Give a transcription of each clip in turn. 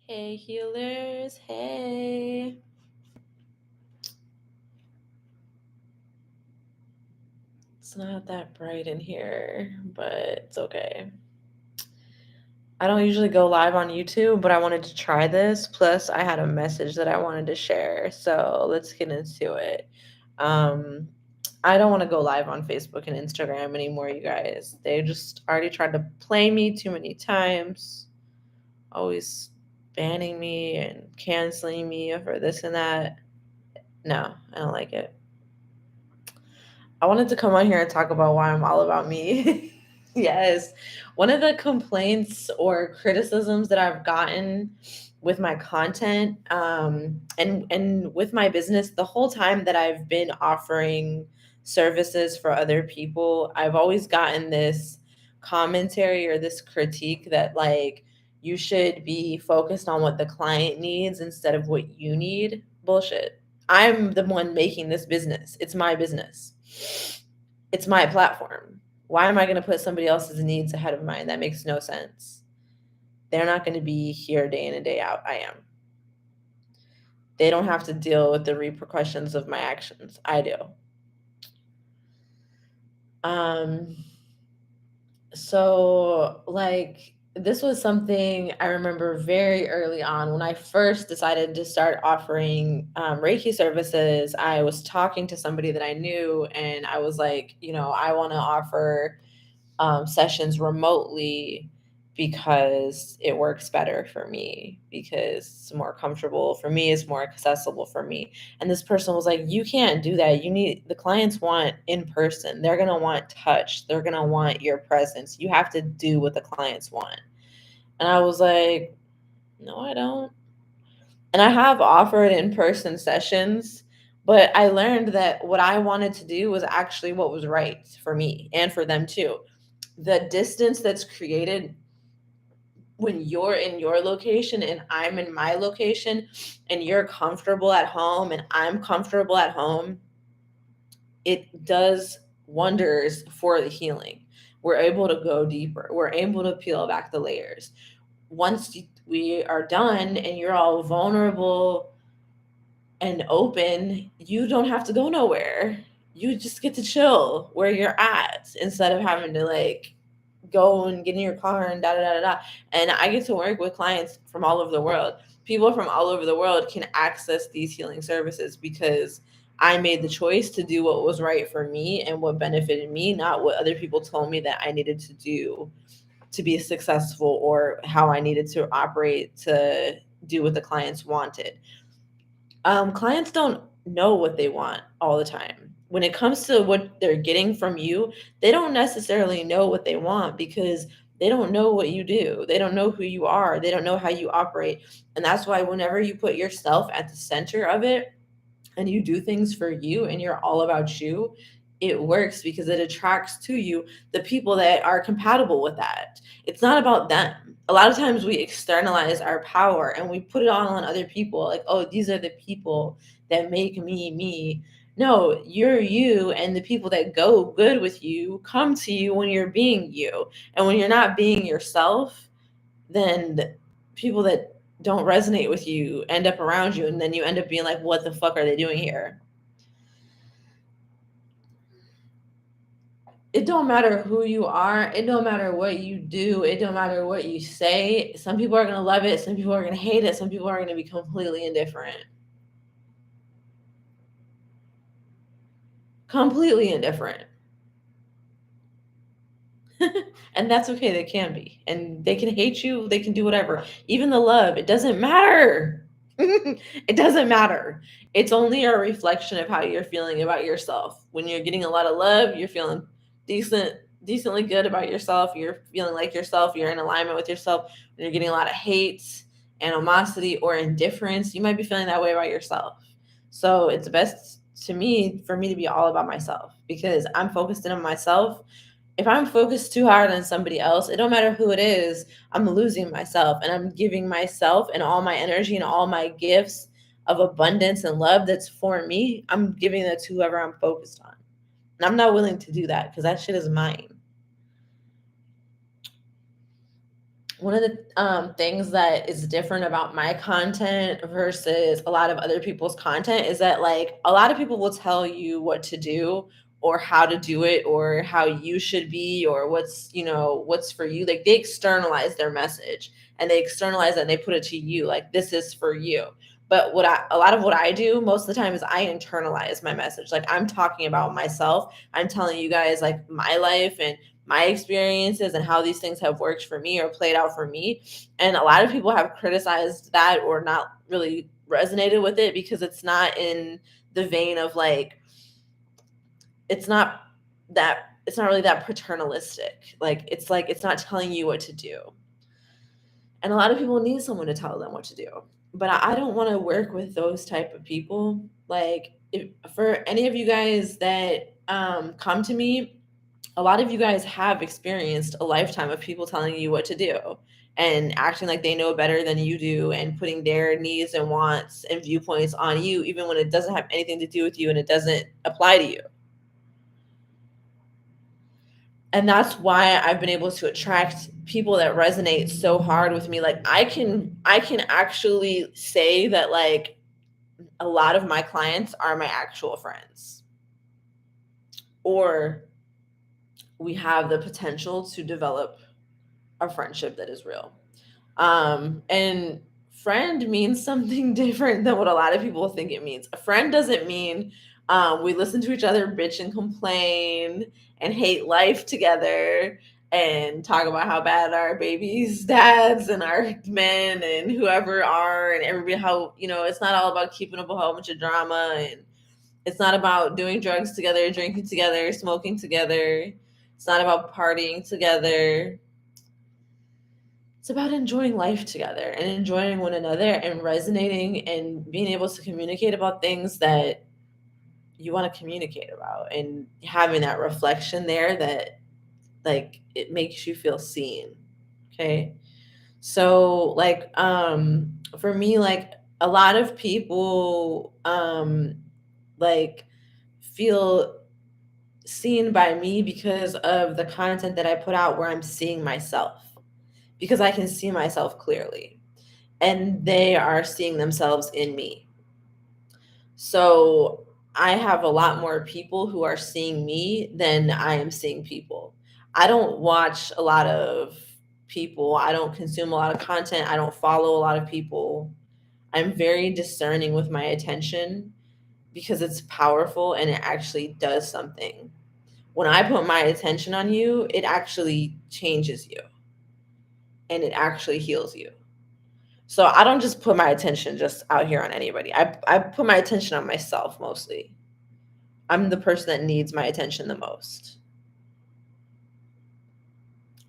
Hey healers, hey. It's not that bright in here, but it's okay. I don't usually go live on YouTube, but I wanted to try this. Plus, I had a message that I wanted to share. So let's get into it. Um, I don't want to go live on Facebook and Instagram anymore, you guys. They just already tried to play me too many times, always banning me and canceling me for this and that. No, I don't like it. I wanted to come on here and talk about why I'm all about me. Yes. One of the complaints or criticisms that I've gotten with my content and with my business the whole time that I've been offering services for other people, I've always gotten this commentary or this critique that like you should be focused on what the client needs instead of what you need. Bullshit. I'm the one making this business. It's my business. It's my platform. Why am I going to put somebody else's needs ahead of mine? That makes no sense. They're not going to be here day in and day out. I am. They don't have to deal with the repercussions of my actions. I do. Um so like this was something I remember very early on when I first decided to start offering Reiki services. I was talking to somebody that I knew, and I was like, I want to offer sessions remotely because it works better for me, because it's more comfortable for me, it's more accessible for me. And this person was like, you can't do that. The clients want in person. They're going to want touch. They're going to want your presence. You have to do what the clients want. And I was like, no, I don't. And I have offered in person sessions, but I learned that what I wanted to do was actually what was right for me and for them too. The distance that's created when you're in your location and I'm in my location, and you're comfortable at home and I'm comfortable at home, it does wonders for the healing. We're able to go deeper. We're able to peel back the layers. Once we are done and you're all vulnerable and open, you don't have to go nowhere. You just get to chill where you're at instead of having to like go and get in your car and da da da da. And I get to work with clients from all over the world. People from all over the world can access these healing services because I made the choice to do what was right for me and what benefited me, not what other people told me that I needed to do to be successful or how I needed to operate to do what the clients wanted. Clients don't know what they want all the time. When it comes to what they're getting from you, they don't necessarily know what they want because they don't know what you do. They don't know who you are. They don't know how you operate. And that's why whenever you put yourself at the center of it and you do things for you and you're all about you, it works because it attracts to you the people that are compatible with that. It's not about them. A lot of times we externalize our power and we put it all on other people, like, oh, these are the people that make me me. No, you're you, and the people that go good with you come to you when you're being you. And when you're not being yourself, then people that don't resonate with you end up around you, and then you end up being like, what the fuck are they doing here? It don't matter who you are, it don't matter what you do, it don't matter what you say. Some people are going to love it, some people are going to hate it, some people are going to be completely indifferent. Completely indifferent. And that's okay, they can be, and they can hate you, they can do whatever. Even the love, it doesn't matter. It doesn't matter. It's only a reflection of how you're feeling about yourself. When you're getting a lot of love, you're feeling decently good about yourself, you're feeling like yourself, you're in alignment with yourself. When you're getting a lot of hate, animosity, or indifference, you might be feeling that way about yourself. So it's best to me for me to be all about myself, because I'm focused in on myself. If I'm focused too hard on somebody else, it don't matter who it is, I'm losing myself, and I'm giving myself and all my energy and all my gifts of abundance and love that's for me. I'm giving that to whoever I'm focused on. And I'm not willing to do that because that shit is mine. one of the things that is different about my content versus a lot of other people's content is that, like, a lot of people will tell you what to do or how to do it or how you should be or what's, what's for you. Like, they externalize their message and they externalize it and they put it to you, like, this is for you. But a lot of what I do most of the time is I internalize my message. Like, I'm talking about myself. I'm telling you guys, like, my life and my experiences and how these things have worked for me or played out for me. And a lot of people have criticized that or not really resonated with it because it's the vein of like, it's not it's not really that paternalistic. Like, it's not telling you what to do. And a lot of people need someone to tell them what to do. But I don't want to work with those type of people. Like, for any of you guys that come to me, a lot of you guys have experienced a lifetime of people telling you what to do and acting like they know better than you do and putting their needs and wants and viewpoints on you, even when it doesn't have anything to do with you and it doesn't apply to you. And that's why I've been able to attract people that resonate so hard with me. Like, I can actually say that, like, a lot of my clients are my actual friends, or we have the potential to develop a friendship that is real. And friend means something different than what a lot of people think it means. A friend doesn't mean we listen to each other bitch and complain and hate life together and talk about how bad our babies' dads and our men and whoever are and everybody, how, it's not all about keeping up a whole bunch of drama, and it's not about doing drugs together, drinking together, smoking together. It's not about partying together. It's about enjoying life together and enjoying one another and resonating and being able to communicate about things that you want to communicate about, and having that reflection there that, like, it makes you feel seen. Okay. So, like, for me, like, a lot of people like, feel seen by me because of the content that I put out, where I'm seeing myself, because I can see myself clearly and they are seeing themselves in me. So I have a lot more people who are seeing me than I am seeing people. I don't watch a lot of people. I don't consume a lot of content. I don't follow a lot of people. I'm very discerning with my attention because it's powerful and it actually does something. When I put my attention on you, it actually changes you and it actually heals you. So I don't just put my attention just out here on anybody. I put my attention on myself mostly. I'm the person that needs my attention the most.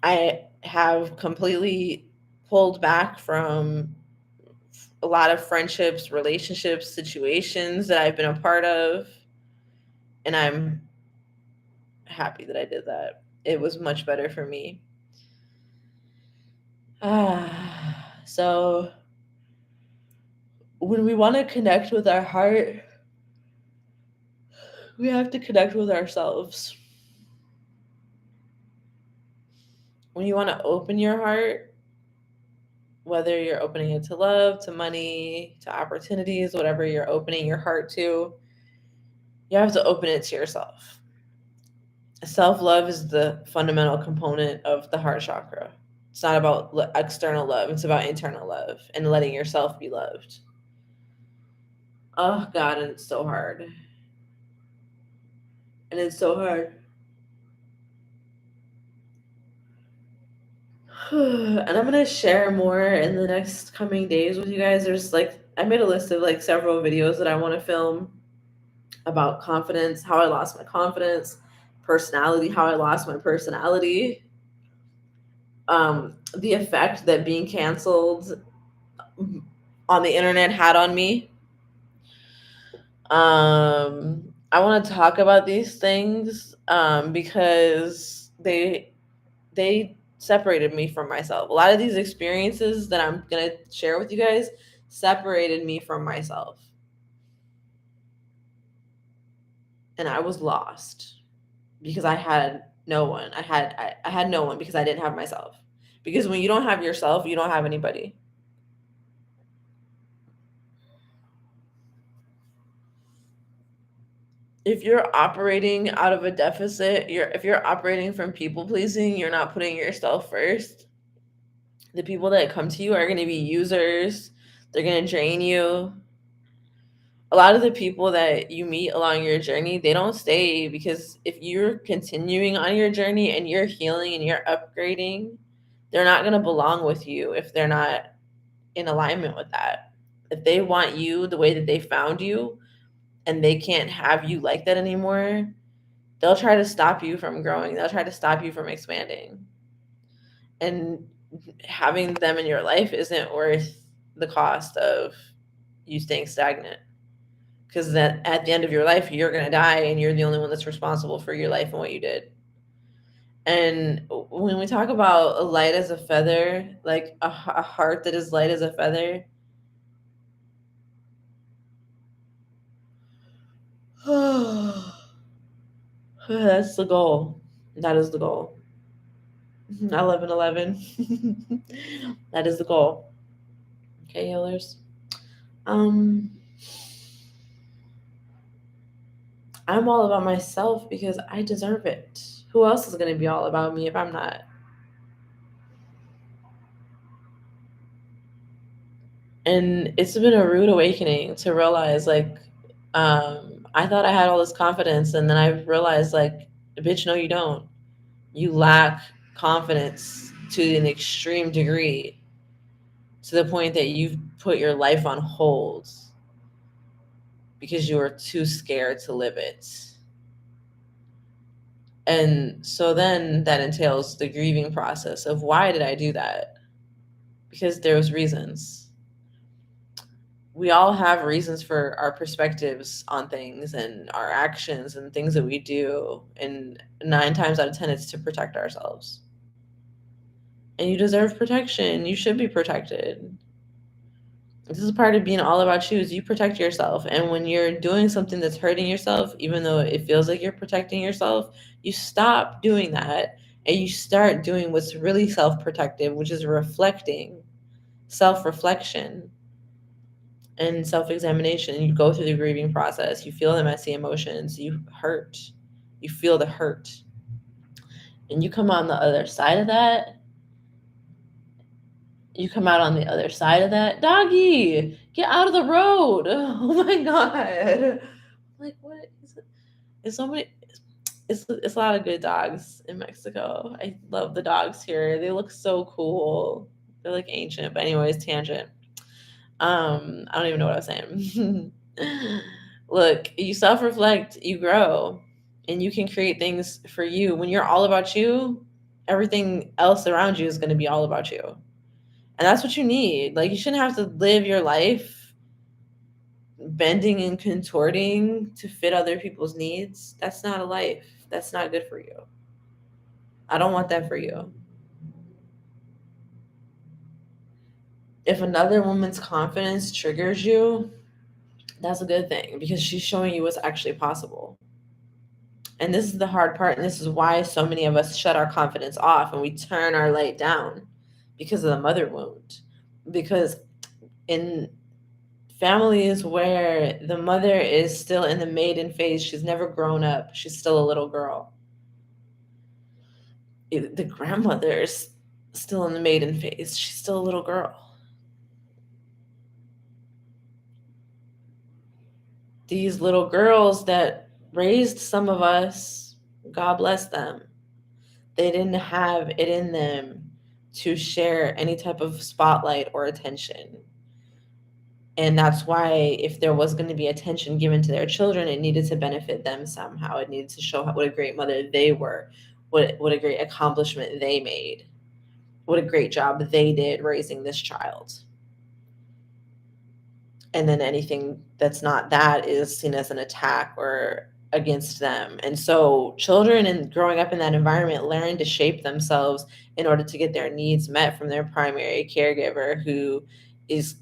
I have completely pulled back from a lot of friendships, relationships, situations that I've been a part of. And I'm happy that I did that. It was much better for me. So when we want to connect with our heart, we have to connect with ourselves. When you want to open your heart, whether you're opening it to love, to money, to opportunities, whatever you're opening your heart to, you have to open it to yourself. Self love is the fundamental component of the heart chakra. It's not about external love, it's about internal love and letting yourself be loved. Oh, God, and it's so hard. And it's so hard. And I'm gonna share more in the next coming days with you guys. There's, like, I made a list of, like, several videos that I want to film about confidence, how I lost my confidence, personality, how I lost my personality, the effect that being canceled on the internet had on me. I want to talk about these things because they separated me from myself. A lot of these experiences that I'm going to share with you guys separated me from myself. And I was lost because I had no one. I had no one because I didn't have myself. Because when you don't have yourself, you don't have anybody. If you're operating out of a deficit, if you're operating from people pleasing, you're not putting yourself first. The people that come to you are going to be users. They're going to drain you. A lot of the people that you meet along your journey, they don't stay, because if you're continuing on your journey and you're healing and you're upgrading, they're not going to belong with you if they're not in alignment with that. If they want you the way that they found you and they can't have you like that anymore, they'll try to stop you from growing. They'll try to stop you from expanding. And having them in your life isn't worth the cost of you staying stagnant. Because then at the end of your life, you're going to die and you're the only one that's responsible for your life and what you did. And when we talk about a light as a feather, like a heart that is light as a feather, that's the goal. That is the goal. 1111. That is the goal. Okay, healers. I'm all about myself because I deserve it. Who else is going to be all about me if I'm not? And it's been a rude awakening to realize, like, I thought I had all this confidence, and then I realized, like, bitch, no, you don't. You lack confidence to an extreme degree, to the point that you've put your life on hold because you are too scared to live it. And so then that entails the grieving process of, why did I do that? Because there was reasons. We all have reasons for our perspectives on things and our actions and things that we do. And 9 times out of 10, it's to protect ourselves. And you deserve protection. You should be protected. This is part of being all about you, is you protect yourself. And when you're doing something that's hurting yourself, even though it feels like you're protecting yourself, you stop doing that and you start doing what's really self-protective, which is reflecting, self-reflection and self-examination. You go through the grieving process, you feel the messy emotions, you hurt, you feel the hurt, and you come on the other side of that. You come out on the other side of that. Doggy, get out of the road. Oh my god. Like, what is it? It's so many. It's a lot of good dogs in Mexico. I love the dogs here. They look so cool. They're like ancient. But anyways, tangent. I don't even know what I was saying. Look, you self-reflect, you grow, and you can create things for you. When you're all about you, everything else around you is going to be all about you. And that's what you need. Like, you shouldn't have to live your life bending and contorting to fit other people's needs. That's not a life. That's not good for you. I don't want that for you. If another woman's confidence triggers you, that's a good thing, because she's showing you what's actually possible. And this is the hard part. And this is why so many of us shut our confidence off and we turn our light down, because of the mother wound. Because in families where the mother is still in the maiden phase, she's never grown up, she's still a little girl. The grandmother is still in the maiden phase, she's still a little girl. These little girls that raised some of us, God bless them, they didn't have it in them to share any type of spotlight or attention. And that's why, if there was going to be attention given to their children, it needed to benefit them somehow. It needed to show what a great mother they were, what a great accomplishment they made, what a great job they did raising this child. And then anything that's not that is seen as an attack or against them. And so children, and growing up in that environment, learn to shape themselves in order to get their needs met from their primary caregiver, who is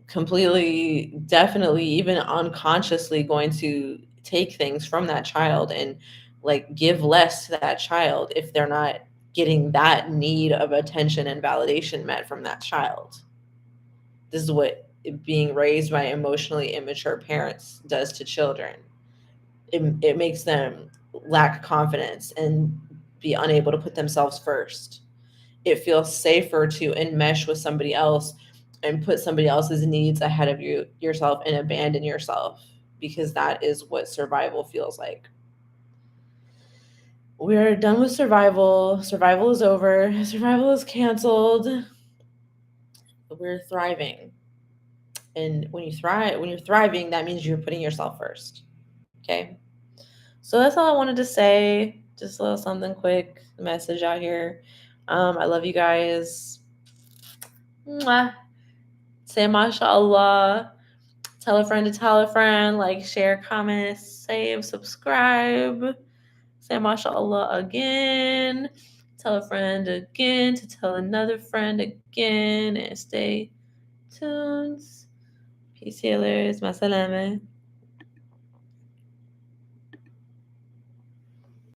completely, definitely, even unconsciously going to take things from that child and like give less to that child if they're not getting that need of attention and validation met from that child. This is what being raised by emotionally immature parents does to children. It makes them lack confidence and be unable to put themselves first. It feels safer to enmesh with somebody else and put somebody else's needs ahead of yourself and abandon yourself, because that is what survival feels like. We're done with survival. Survival is over. Survival is canceled. We're thriving. And when you're thriving, that means you're putting yourself first. Okay? So that's all I wanted to say. Just a little something quick message out here. I love you guys. Mwah. Say mashallah. Tell a friend to tell a friend. Like, share, comment, save, subscribe. Say mashallah again. Tell a friend again to tell another friend again. And stay tuned. Peace, healers. Masalame.